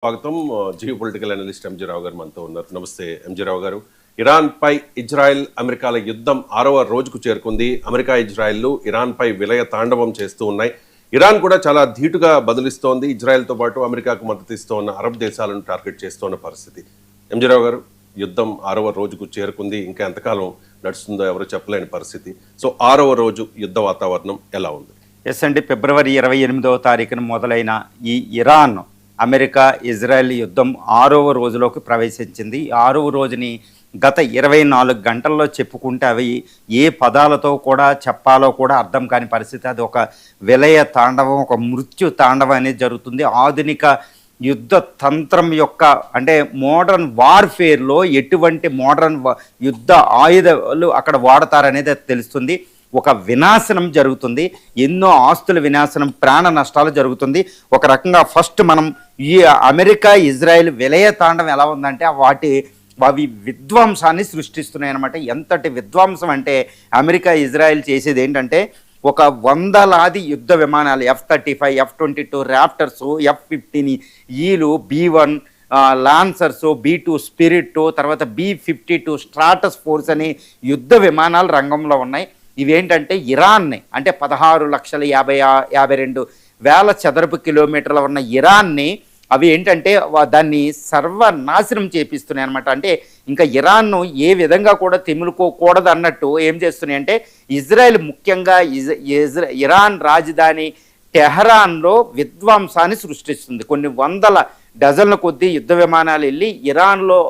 స్వాగతం. Geo political analyst MG రావు గారు మనతో ఉన్నారు. నమస్తే ఎంజీ రావు గారు. ఇరాన్ పై ఇజ్రాయెల్ అమెరికాల యుద్ధం 6వ రోజుకు చేరుకుంది. అమెరికా ఇజ్రాయెల్లు ఇరాన్ పై విలయ తాండవం చేస్తూ ఉన్నాయి. ఇరాన్ కూడా చాలా ధీటుగా బదులిస్తోంది. ఇజ్రాయెల్తో పాటు అమెరికాకు మద్దతు ఇస్తూ ఉన్న అరబ్ దేశాలను టార్గెట్ చేస్తున్న పరిస్థితి. ఎంజీ రావు గారు, యుద్ధం 6వ రోజుకు చేరుకుంది. ఇంకా ఎంతకాలం నడుస్తుందో ఎవరు చెప్పలేని పరిస్థితి. సో 6వ రోజు యుద్ధ వాతావరణం ఎలా ఉంది? ఎస్ అండి, ఫిబ్రవరి 28వ తారీఖున మొదలైన ఈ ఇరాన్ అమెరికా ఇజ్రాయెల్ యుద్ధం 6వ రోజులోకి ప్రవేశించింది. 6వ రోజుని గత 24 గంటల్లో చెప్పుకుంటే అవి ఏ పదాలతో కూడా చెప్పాలో కూడా అర్థం కాని పరిస్థితి. అది ఒక విలయ తాండవం, ఒక మృత్యు తాండవం అనేది జరుగుతుంది. ఆధునిక యుద్ధ తంత్రం యొక్క అంటే మోడర్న్ వార్ఫేర్లో ఎటువంటి మోడర్న్ యుద్ధ ఆయుధాలు అక్కడ వాడతారనేది తెలుస్తుంది. ఒక వినాశనం జరుగుతుంది, ఎన్నో ఆస్తుల వినాశనం, ప్రాణ నష్టాలు జరుగుతుంది. ఒక రకంగా ఫస్ట్ మనం ఈ అమెరికా ఇజ్రాయెల్ విలయ తాండవం ఎలా ఉందంటే అవి విధ్వంసాన్ని సృష్టిస్తున్నాయి అన్నమాట. ఎంతటి విధ్వంసం అంటే అమెరికా ఇజ్రాయెల్ చేసేది ఏంటంటే ఒక 100లాది యుద్ధ విమానాలు F-35, F-22, ర్యాప్టర్స్, F-15 ఈలు, B-1 లాన్సర్స్, B-2 స్పిరిట్, తర్వాత B-52 స్ట్రాటస్ ఫోర్స్ అని యుద్ధ విమానాలు రంగంలో ఉన్నాయి. ఇవేంటంటే ఇరాన్ని అంటే 16,52,000 చదరపు కిలోమీటర్ల ఉన్న ఇరాన్ని అవి ఏంటంటే దాన్ని సర్వనాశనం చేపిస్తున్నాయి అనమాట. అంటే ఇంకా ఇరాన్ను ఏ విధంగా కూడా తెములుకోకూడదు అన్నట్టు ఏం చేస్తున్నాయి అంటే ఇజ్రాయెల్ ముఖ్యంగా ఇరాన్ రాజధాని టెహరాన్లో విధ్వంసాన్ని సృష్టిస్తుంది. కొన్ని వందల డజన్ల కొద్దీ యుద్ధ విమానాలు వెళ్ళి ఇరాన్లో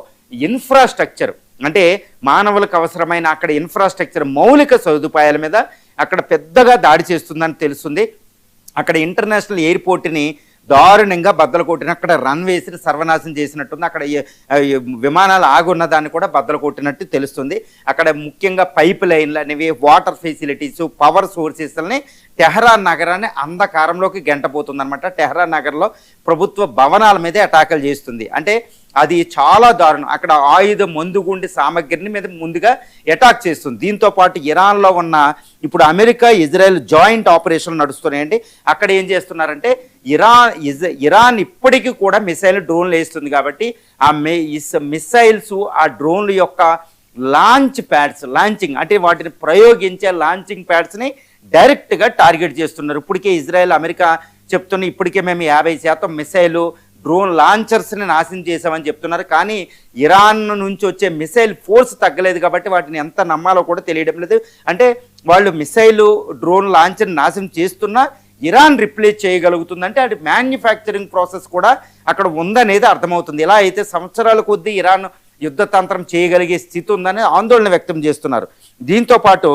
ఇన్ఫ్రాస్ట్రక్చర్ అంటే మానవులకు అవసరమైన అక్కడ ఇన్ఫ్రాస్ట్రక్చర్ మౌలిక సదుపాయాల మీద అక్కడ పెద్దగా దాడి చేస్తుందని తెలుస్తుంది. అక్కడ ఇంటర్నేషనల్ ఎయిర్పోర్ట్ని దారుణంగా బద్దలు కొట్టిన, అక్కడ రన్వేస్ని సర్వనాశనం చేసినట్టుంది. అక్కడ విమానాలు ఆగున్న దాన్ని కూడా బద్దలు కొట్టినట్టు తెలుస్తుంది. అక్కడ ముఖ్యంగా పైప్ లైన్లు అనేవి, వాటర్ ఫెసిలిటీస్, పవర్ సోర్సెస్ని టెహరాన్ నగరాన్ని అంధకారంలోకి గెంటబోతుందన్నమాట. టెహరాన్ నగర్లో ప్రభుత్వ భవనాల మీదే అటాకులు చేస్తుంది. అంటే అది చాలా దారుణం. అక్కడ ఆయుధ మందుగుండి సామగ్రిని మీద ముందుగా అటాక్ చేస్తుంది. దీంతో పాటు ఇరాన్లో ఉన్న ఇప్పుడు అమెరికా ఇజ్రాయెల్ జాయింట్ ఆపరేషన్ నడుస్తున్నాయండి. అక్కడ ఏం చేస్తున్నారంటే ఇరాన్ ఇప్పటికీ కూడా మిసైల్ డ్రోన్లు వేస్తుంది కాబట్టి ఆ మిసైల్స్ ఆ డ్రోన్ల యొక్క లాంచింగ్ అంటే వాటిని ప్రయోగించే లాంచింగ్ ప్యాడ్స్ని డైరెక్ట్గా టార్గెట్ చేస్తున్నారు. ఇప్పటికే ఇజ్రాయెల్ అమెరికా చెప్తున్న ఇప్పటికే మేము 50% మిసైలు డ్రోన్ లాంచర్స్ని నాశనం చేసామని చెప్తున్నారు. కానీ ఇరాన్ నుంచి వచ్చే మిసైల్ ఫోర్స్ తగ్గలేదు కాబట్టి వాటిని ఎంత నమ్మాలో కూడా తెలియడం లేదు. అంటే వాళ్ళు మిసైలు డ్రోన్ లాంచర్ని నాశనం చేస్తున్నా ఇరాన్ రిప్లేస్ చేయగలుగుతుందంటే అది మ్యానుఫ్యాక్చరింగ్ ప్రాసెస్ కూడా అక్కడ ఉందనేది అర్థమవుతుంది. ఇలా అయితే సంవత్సరాల కొద్దీ ఇరాన్ యుద్ధ తంత్రం చేయగలిగే స్థితి ఉందని ఆందోళన వ్యక్తం చేస్తున్నారు. దీంతోపాటు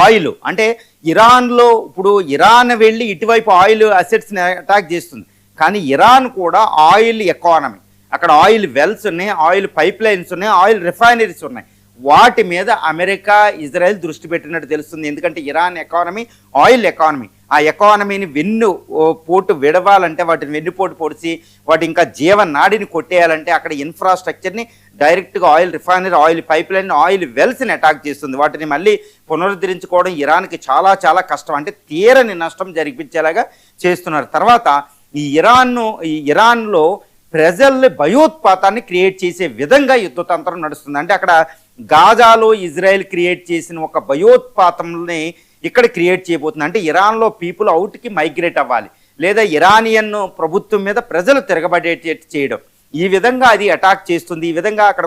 ఆయిల్ అంటే ఇరాన్లో ఇప్పుడు ఇరాన్ వెళ్ళి ఇటువైపు ఆయిల్ అసెట్స్ని అటాక్ చేస్తుంది. కానీ ఇరాన్ కూడా ఆయిల్ ఎకానమీ, అక్కడ ఆయిల్ వెల్స్ ఉన్నాయి, ఆయిల్ పైప్ లైన్స్ ఉన్నాయి, ఆయిల్ రిఫైనరీస్ ఉన్నాయి. వాటి మీద అమెరికా ఇజ్రాయెల్ దృష్టి పెట్టినట్టు తెలుస్తుంది. ఎందుకంటే ఇరాన్ ఎకానమీ ఆయిల్ ఎకానమీ, ఆ ఎకానమీని వెన్నుపోటు విడవాలంటే వాటిని వెన్నుపోటు పొడిచి వాటి ఇంకా జీవనాడిని కొట్టేయాలంటే అక్కడ ఇన్ఫ్రాస్ట్రక్చర్ని డైరెక్ట్గా oil refinery, oil pipe line, oil వెల్స్ని అటాక్ చేస్తుంది. వాటిని మళ్ళీ పునరుద్ధరించుకోవడం ఇరాన్కి చాలా చాలా కష్టం, అంటే తీరని నష్టం జరిపించేలాగా చేస్తున్నారు. తర్వాత ఈ ఇరాన్లో ప్రజల్ని భయోత్పాతాన్ని క్రియేట్ చేసే విధంగా యుద్ధతంత్రం నడుస్తుంది. అంటే అక్కడ గాజాలో ఇజ్రాయెల్ క్రియేట్ చేసిన ఒక భయోత్పాతంని ఇక్కడ క్రియేట్ చేయబోతుంది. అంటే ఇరాన్లో పీపుల్ అవుట్కి మైగ్రేట్ అవ్వాలి, లేదా ఇరానియన్ ప్రభుత్వం మీద ప్రజలు తిరగబడేటట్టు చేయడం, ఈ విధంగా అది అటాక్ చేస్తుంది. ఈ విధంగా అక్కడ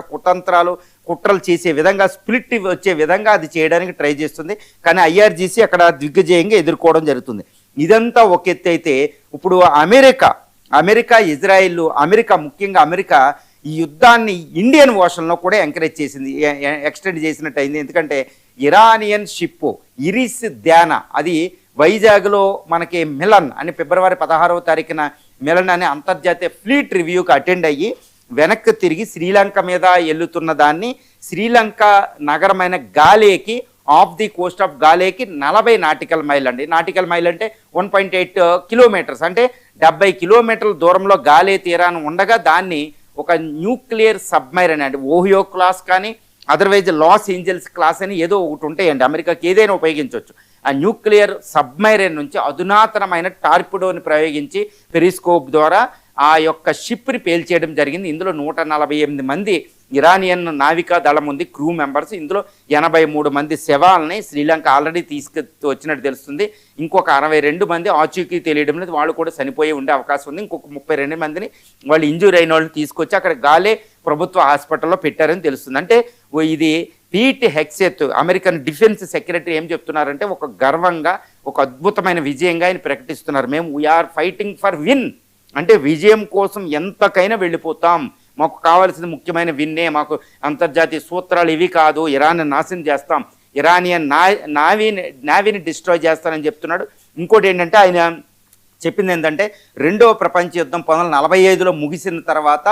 కుట్రలు చేసే విధంగా, స్ప్లిట్ వచ్చే విధంగా అది చేయడానికి ట్రై చేస్తుంది. కానీ IRGC అక్కడ దిగ్విజయంగా ఎదుర్కోవడం జరుగుతుంది. ఇదంతా ఒక ఎత్తు అయితే ఇప్పుడు అమెరికా ఇజ్రాయిల్ ముఖ్యంగా అమెరికా ఈ యుద్ధాన్ని ఇండియన్ ఓషన్లో కూడా ఎక్స్టెండ్ చేసినట్టు అయింది. ఎందుకంటే ఇరానియన్ షిప్ ఇరిస్ ధ్యానా అది వైజాగ్లో మనకి మిలన్ అని ఫిబ్రవరి 16వ తారీఖున మిలన్ అనే అంతర్జాతీయ ఫ్లీట్ రివ్యూకి అటెండ్ అయ్యి వెనక్కి తిరిగి శ్రీలంక మీద వెళ్తున్న దాన్ని శ్రీలంక నగరమైన గాలేకి ఆఫ్ ది కోస్ట్ ఆఫ్ గాలేకి 40 నాటికల్ మైల్ అండి. నాటికల్ మైల్ అంటే 1.8 కిలోమీటర్స్, అంటే 70 కిలోమీటర్ల దూరంలో గాలే తీరాన్ని ఉండగా దాన్ని ఒక న్యూక్లియర్ సబ్మైరన్ అండి, ఓహియో క్లాస్ కానీ అదర్వైజ్ లాస్ ఏంజల్స్ క్లాస్ అని ఏదో ఒకటి ఉంటాయండి, అమెరికాకి ఏదైనా ఉపయోగించవచ్చు. ఆ న్యూక్లియర్ సబ్మైరైన్ నుంచి అధునాతనమైన టార్పిడోని ప్రయోగించి పెరిస్కోప్ ద్వారా ఆ యొక్క షిప్ని పేల్చేయడం జరిగింది. ఇందులో 148 మంది ఇరానియన్ నావికా దళం ఉంది, క్రూ మెంబర్స్. ఇందులో 83 మంది శవాలని శ్రీలంక ఆల్రెడీ వచ్చినట్టు తెలుస్తుంది. ఇంకొక 62 మంది ఆచూకీ తెలియడం లేదు, వాళ్ళు కూడా చనిపోయి ఉండే అవకాశం ఉంది. ఇంకొక 32 మందిని వాళ్ళు ఇంజూర్ అయిన వాళ్ళని తీసుకొచ్చి అక్కడ గాలే ప్రభుత్వ హాస్పిటల్లో పెట్టారని తెలుస్తుంది. అంటే ఇది Pete Hegseth American defence secretary ఏం చెప్తున్నారంటే ఒక గర్వంగా, ఒక అద్భుతమైన విజయంగా ఆయన ప్రకటిస్తున్నారు. మేము వీఆర్ ఫైటింగ్ ఫర్ విన్, అంటే విజయం కోసం ఎంతకైనా వెళ్ళిపోతాం, మాకు కావాల్సిన ముఖ్యమైన విన్నే, మాకు అంతర్జాతీయ సూత్రాలు ఇవి కాదు, ఇరాన్ నాశనం చేస్తాం, ఇరానియన్ నావీని డిస్ట్రాయ్ చేస్తానని చెప్తున్నాడు. ఇంకోటి ఏంటంటే ఆయన చెప్పింది ఏంటంటే రెండవ ప్రపంచ యుద్ధం 1945లో ముగిసిన తర్వాత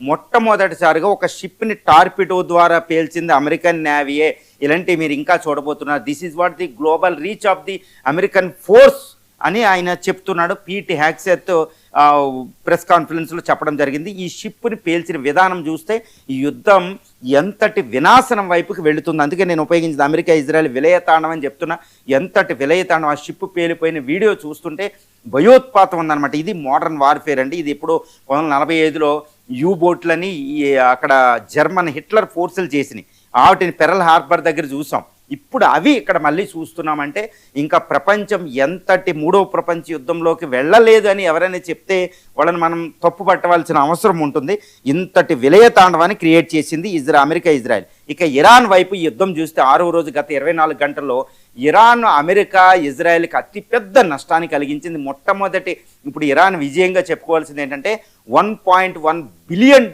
మొట్టమొదటిసారిగా ఒక షిప్ని టార్పిడో ద్వారా పేల్చింది అమెరికన్ నేవీయే. ఇలాంటివి మీరు ఇంకా చూడబోతున్నారు. This is what the global reach of the American force అని ఆయన చెప్తున్నాడు. పీట్ హెగ్సెత్ ప్రెస్ కాన్ఫరెన్స్లో చెప్పడం జరిగింది. ఈ షిప్ని పేల్చిన విధానం చూస్తే ఈ యుద్ధం ఎంతటి వినాశనం వైపుకి వెళుతుంది. అందుకే నేను ఉపయోగించింది అమెరికా ఇజ్రాయెల్ విలయతాండం అని చెప్తున్నా. ఎంతటి విలయతాండం, ఆ షిప్ పేలిపోయిన వీడియో చూస్తుంటే భయోత్పాతం ఉందన్నమాట. ఇది మోడర్న్ వార్ఫేర్ అండి. ఇది ఇప్పుడు 1945లో యూ బోట్లని అక్కడ జర్మన్ హిట్లర్ ఫోర్సులు చేసినాయి. వాటిని పెరల్ హార్బర్ దగ్గర చూసాం. ఇప్పుడు అవి ఇక్కడ మళ్ళీ చూస్తున్నామంటే ఇంకా ప్రపంచం ఎంతటి మూడవ ప్రపంచ యుద్ధంలోకి వెళ్ళలేదు అని ఎవరైనా చెప్తే వాళ్ళని మనం తప్పు పట్టవలసిన అవసరం ఉంటుంది. ఇంతటి విలయతాండవాన్ని క్రియేట్ చేసింది అమెరికా ఇజ్రాయెల్. ఇక ఇరాన్ వైపు ఈ యుద్ధం చూస్తే 6వ రోజు గత 24 గంటల్లో ఇరాన్ అమెరికా ఇజ్రాయెల్కి అతిపెద్ద నష్టాన్ని కలిగించింది. మొట్టమొదటి ఇప్పుడు ఇరాన్ విజయంగా చెప్పుకోవాల్సింది ఏంటంటే $1.1 బిలియన్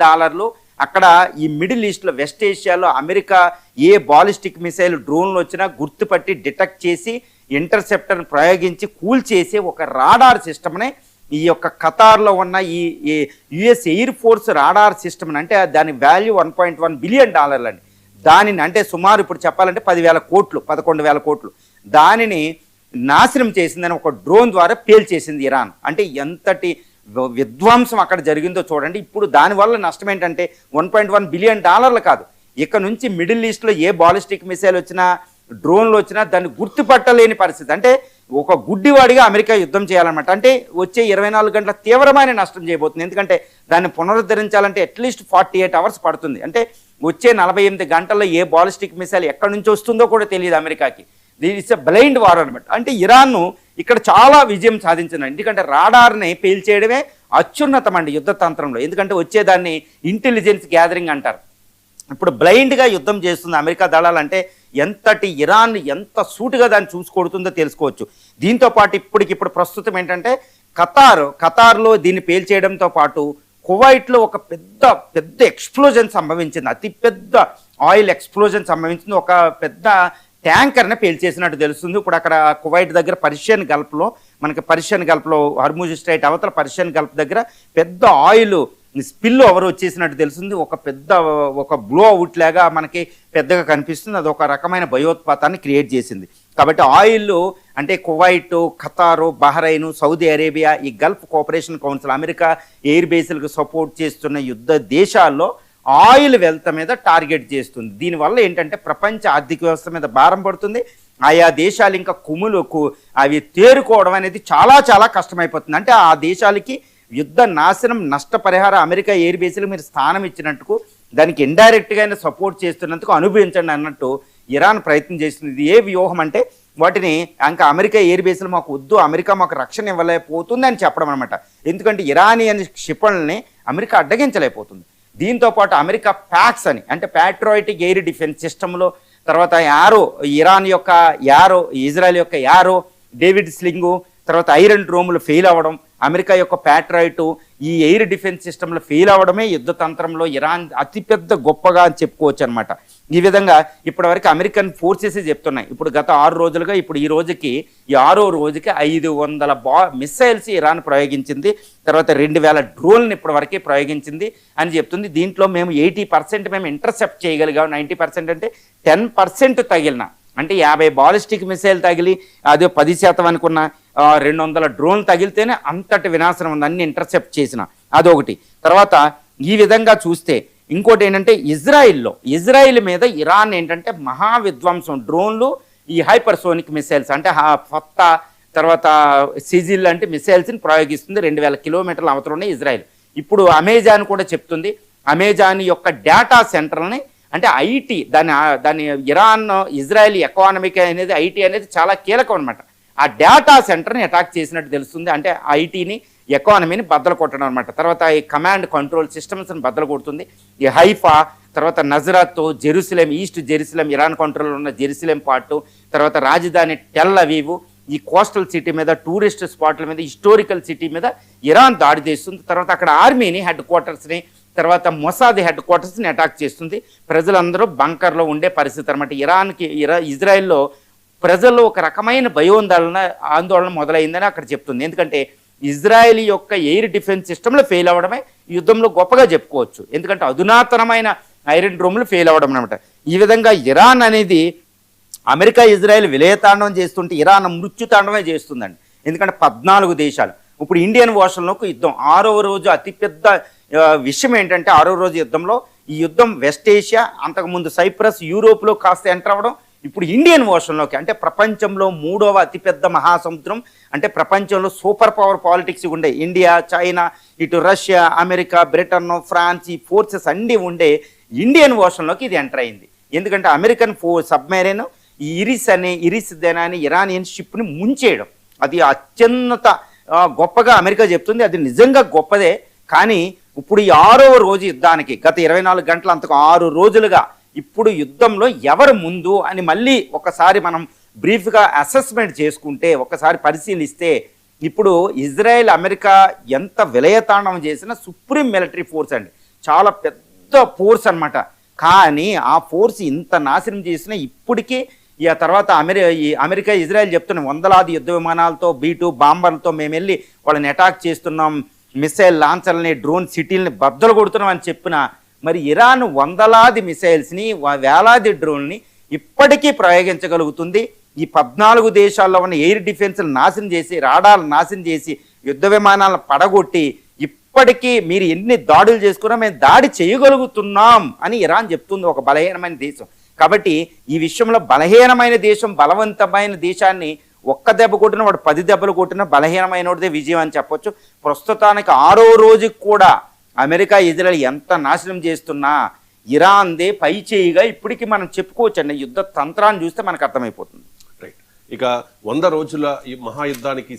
అక్కడ ఈ మిడిల్ ఈస్ట్లో వెస్ట్ ఏషియాలో అమెరికా ఏ బాలిస్టిక్ మిసైల్ డ్రోన్లు వచ్చినా గుర్తుపట్టి డిటెక్ట్ చేసి ఇంటర్సెప్టర్ని ప్రయోగించి కూల్చేసే ఒక రాడార్ సిస్టమ్నే ఈ యొక్క ఖతార్లో ఉన్న ఈ US air force radar system అంటే దాని వాల్యూ $1.1 బిలియన్ అండి. దానిని అంటే సుమారు ఇప్పుడు చెప్పాలంటే 10,000 కోట్లు 11,000 కోట్లు దానిని నాశనం చేసిందని ఒక డ్రోన్ ద్వారా పేల్చేసింది ఇరాన్. అంటే ఎంతటి విధ్వంసం అక్కడ జరిగిందో చూడండి. ఇప్పుడు దానివల్ల నష్టం ఏంటంటే $1.1 బిలియన్ కాదు, ఇక నుంచి మిడిల్ ఈస్ట్లో ఏ బాలిస్టిక్ మిసైల్ వచ్చినా డ్రోన్లు వచ్చినా దాన్ని గుర్తుపట్టలేని పరిస్థితి. అంటే ఒక గుడ్డివాడిగా అమెరికా యుద్ధం చేయాలన్నమాట. అంటే వచ్చే 24 గంటల తీవ్రమైన నష్టం చేయబోతుంది. ఎందుకంటే దాన్ని పునరుద్ధరించాలంటే అట్లీస్ట్ 48 అవర్స్ పడుతుంది. అంటే వచ్చే 48 గంటల్లో ఏ బాలిస్టిక్ మిసైల్ ఎక్కడి నుంచి వస్తుందో కూడా తెలియదు అమెరికాకి. ఇట్స్ ఎ బ్లైండ్ వార్ అనమాట. అంటే ఇరాన్ను ఇక్కడ చాలా విజయం సాధించింది. ఎందుకంటే రాడార్ని పేల్చేయడమే అత్యున్నతం అండి యుద్ధ తంత్రంలో. ఎందుకంటే వచ్చేదాన్ని ఇంటెలిజెన్స్ గ్యాదరింగ్ అంటారు. ఇప్పుడు బ్లైండ్గా యుద్ధం చేస్తుంది అమెరికా దళాలంటే ఎంతటి ఇరాన్ ఎంత సూటుగా దాన్ని చూసుకొడుతుందో తెలుసుకోవచ్చు. దీంతో పాటు ఇప్పటికిప్పుడు ప్రస్తుతం ఏంటంటే ఖతార్లో దీన్ని పేల్చేయడంతో పాటు కువైట్లో ఒక పెద్ద ఎక్స్ప్లోజన్ సంభవించింది. అతిపెద్ద ఆయిల్ ఎక్స్ప్లోజన్ సంభవించింది. ఒక పెద్ద ట్యాంకర్ని పేల్చేసినట్టు తెలుస్తుంది. ఇప్పుడు అక్కడ కువైట్ దగ్గర పర్షియన్ గల్ఫ్లో హర్ముజ్ స్ట్రైట్ అవతల పర్షియన్ గల్ఫ్ దగ్గర పెద్ద ఆయిల్ స్పిల్ ఓవర్ వచ్చేసినట్టు తెలుస్తుంది. ఒక బ్లో అవుట్ లాగా మనకి పెద్దగా కనిపిస్తుంది. అది ఒక రకమైన భయోత్పాతాన్ని క్రియేట్ చేసింది. కాబట్టి ఆయిల్ అంటే Kuwait, Qatar, Bahrain, Saudi Arabia, ఈ Gulf Cooperation Council America air బేస్లకు సపోర్ట్ చేస్తున్న యుద్ధ దేశాల్లో ఆయిల్ వెల్త్ మీద టార్గెట్ చేస్తుంది. దీనివల్ల ఏంటంటే ప్రపంచ ఆర్థిక వ్యవస్థ మీద భారం పడుతుంది. ఆయా దేశాలు ఇంకా అవి తేరుకోవడం అనేది చాలా చాలా కష్టమైపోతుంది. అంటే ఆ దేశాలకి యుద్ధ నాశనం నష్టపరిహారం అమెరికా ఎయిర్ బేస్లకు మీరు స్థానం ఇచ్చినట్టుకు దానికి ఇండైరెక్ట్గా అయినా సపోర్ట్ చేస్తున్నందుకు అనుభవించండి అన్నట్టు ఇరాన్ ప్రయత్నం చేస్తుంది. ఇది ఏ వ్యూహం అంటే వాటిని ఇంకా అమెరికా ఎయిర్ బేస్లు మాకు వద్దు, అమెరికా మాకు రక్షణ ఇవ్వలేకపోతుంది అని చెప్పడం అనమాట. ఎందుకంటే ఇరానియన్ క్షిపణుల్ని అమెరికా అడ్డగించలేకపోతుంది. దీంతోపాటు అమెరికా ప్యాక్స్ అని అంటే ప్యాట్రియాటిక్ ఎయిర్ డిఫెన్స్ సిస్టంలో, తర్వాత ఇజ్రాయెల్ యొక్క యారో, డేవిడ్ స్లింగు, తర్వాత ఐరన్ డ్రోములు ఫెయిల్ అవ్వడం, అమెరికా యొక్క ప్యాట్రైట్ ఈ ఎయిర్ డిఫెన్స్ సిస్టంలో ఫెయిల్ అవ్వడమే యుద్ధ తంత్రంలో ఇరాన్ అతిపెద్ద గొప్పగా అని చెప్పుకోవచ్చు అనమాట. ఈ విధంగా ఇప్పటివరకు అమెరికన్ ఫోర్సెస్ చెప్తున్నాయి. ఇప్పుడు గత 6 రోజులుగా ఇప్పుడు ఈ 6వ రోజుకి 500 మిసైల్స్ ఇరాన్ ప్రయోగించింది. తర్వాత 2000 డ్రోన్లు ఇప్పటివరకే ప్రయోగించింది అని చెప్తుంది. దీంట్లో మేము 80% మేము ఇంటర్సెప్ట్ చేయగలిగాం. 90% అంటే 10% తగిలిన అంటే 50 బాలిస్టిక్ మిసైల్ తగిలి అదే 10% అనుకున్న 200 డ్రోన్లు తగిలితేనే అంతటి వినాశనం ఉంది, అన్ని ఇంటర్సెప్ట్ చేసిన అదొకటి. తర్వాత ఈ విధంగా చూస్తే ఇంకోటి ఏంటంటే ఇజ్రాయిల్ మీద ఇరాన్ ఏంటంటే మహా విధ్వంసం డ్రోన్లు, ఈ హైపర్సోనిక్ మిసైల్స్ అంటే ఫత్తా, తర్వాత సిజిల్ లాంటి మిసైల్స్ని ప్రయోగిస్తుంది. 2000 కిలోమీటర్ల అవతలనే ఇజ్రాయిల్. ఇప్పుడు అమెజాన్ కూడా చెప్తుంది అమెజాన్ యొక్క డేటా సెంటర్ని అంటే ఐటీ దాని ఇరాన్ ఇజ్రాయెల్ ఎకానమీకి అనేది ఐటీ అనేది చాలా కీలకం అనమాట. ఆ డేటా సెంటర్ని అటాక్ చేసినట్టు తెలుస్తుంది. అంటే ఐటీని ఎకానమీని బద్దలు కొట్టడం అనమాట. తర్వాత ఈ కమాండ్ కంట్రోల్ సిస్టమ్స్ని బద్దలు కొడుతుంది. ఈ హైఫా, తర్వాత నజరాత్, జెరూసలేం, ఈస్ట్ జెరూసలేం, ఇరాన్ కంట్రోల్లో ఉన్న జెరూసలేం పార్టు, తర్వాత రాజధాని టెల్ అవీవ్, ఈ కోస్టల్ సిటీ మీద, టూరిస్ట్ స్పాట్ల మీద, హిస్టోరికల్ సిటీ మీద ఇరాన్ దాడి చేస్తుంది. తర్వాత అక్కడ ఆర్మీని హెడ్ క్వార్టర్స్ని, తర్వాత మొసాద్ హెడ్ క్వార్టర్స్ని అటాక్ చేస్తుంది. ప్రజలందరూ బంకర్లో ఉండే పరిస్థితి అనమాట. ఇజ్రాయెల్లో ప్రజల్లో ఒక రకమైన ఆందోళన మొదలైందని అక్కడ చెప్తుంది. ఎందుకంటే ఇజ్రాయెల్ యొక్క ఎయిర్ డిఫెన్స్ సిస్టంలో ఫెయిల్ అవ్వడమే యుద్ధంలో గొప్పగా చెప్పుకోవచ్చు. ఎందుకంటే అధునాతనమైన ఐరన్ డ్రోమ్లు ఫెయిల్ అవ్వడం అనమాట. ఈ విధంగా ఇరాన్ అనేది అమెరికా ఇజ్రాయెల్ విలయతాండవం చేస్తుంటే ఇరాన్ మృత్యుతాండవమే చేస్తుందండి. ఎందుకంటే 14 దేశాలు ఇప్పుడు ఇండియన్ ఓషన్లోకి యుద్ధం 6వ రోజు అతిపెద్ద విషయం ఏంటంటే 6వ రోజు యుద్ధంలో ఈ యుద్ధం వెస్ట్ ఏషియా, అంతకుముందు సైప్రస్, యూరోప్లో కాస్త ఎంటర్ అవ్వడం, ఇప్పుడు ఇండియన్ ఓషన్లోకి అంటే ప్రపంచంలో 3వ అతిపెద్ద మహాసముద్రం, అంటే ప్రపంచంలో సూపర్ పవర్ పాలిటిక్స్ ఉండే ఇండియా, చైనా, ఇటు రష్యా, అమెరికా, బ్రిటన్, ఫ్రాన్స్, ఈ ఫోర్సెస్ అన్నీ ఉండే ఇండియన్ ఓషన్లోకి ఇది ఎంటర్ అయింది. ఎందుకంటే అమెరికన్ సబ్మెరైన్ ఈ ఇరిస్ అని ఇరానియన్ షిప్ని ముంచేయడం అది అత్యున్నత గొప్పగా అమెరికా చెప్తుంది. అది నిజంగా గొప్పదే. కానీ ఇప్పుడు ఈ 6వ రోజు యుద్ధానికి గత 24 గంటల అంతకు 6 రోజులుగా ఇప్పుడు యుద్ధంలో ఎవరు ముందు అని మళ్ళీ ఒకసారి మనం బ్రీఫ్గా అసెస్మెంట్ చేసుకుంటే, ఒకసారి పరిశీలిస్తే ఇప్పుడు ఇజ్రాయెల్ అమెరికా ఎంత విలయతాండవం చేసినా సుప్రీం మిలిటరీ ఫోర్స్ అండి, చాలా పెద్ద ఫోర్స్ అనమాట. కానీ ఆ ఫోర్స్ ఇంత నాశనం చేసినా ఇప్పటికీ ఈ తర్వాత అమెరికా ఇజ్రాయెల్ చెప్తున్న వందలాది యుద్ధ విమానాలతో B-2 బాంబర్లతో మేము వెళ్ళి వాళ్ళని అటాక్ చేస్తున్నాం, మిసైల్ లాంచర్లని, డ్రోన్ సిటీలని బద్దలు కొడుతున్నాం అని చెప్పిన మరి ఇరాన్ వందలాది మిసైల్స్ని, వేలాది డ్రోన్ని ఇప్పటికీ ప్రయోగించగలుగుతుంది. ఈ 14 దేశాల్లో ఉన్న ఎయిర్ డిఫెన్స్లు నాశనం చేసి, రాడాలు నాశనం చేసి, యుద్ధ విమానాలను పడగొట్టి ఇప్పటికీ మీరు ఎన్ని దాడులు చేసుకున్నా మేము దాడి చేయగలుగుతున్నాం అని ఇరాన్ చెప్తుంది, ఒక బలహీనమైన దేశం. కాబట్టి ఈ విషయంలో బలహీనమైన దేశం బలవంతమైన దేశాన్ని ఒక్క దెబ్బ కొట్టినా వాడు 10 దెబ్బలు కొట్టినా బలహీనమైనదే విజయం అని చెప్పొచ్చు. ప్రస్తుతానికి 6వ రోజుకి కూడా అమెరికా ఇజ్రాయెల్ ఎంత నాశనం చేస్తున్నా ఇరాన్దే పై చేయిగా ఇప్పటికీ మనం చెప్పుకోవచ్చు అండి. యుద్ధ తంత్రాన్ని చూస్తే మనకు అర్థమైపోతుంది. రైట్. ఇక 100 రోజుల ఈ మహాయుద్ధానికి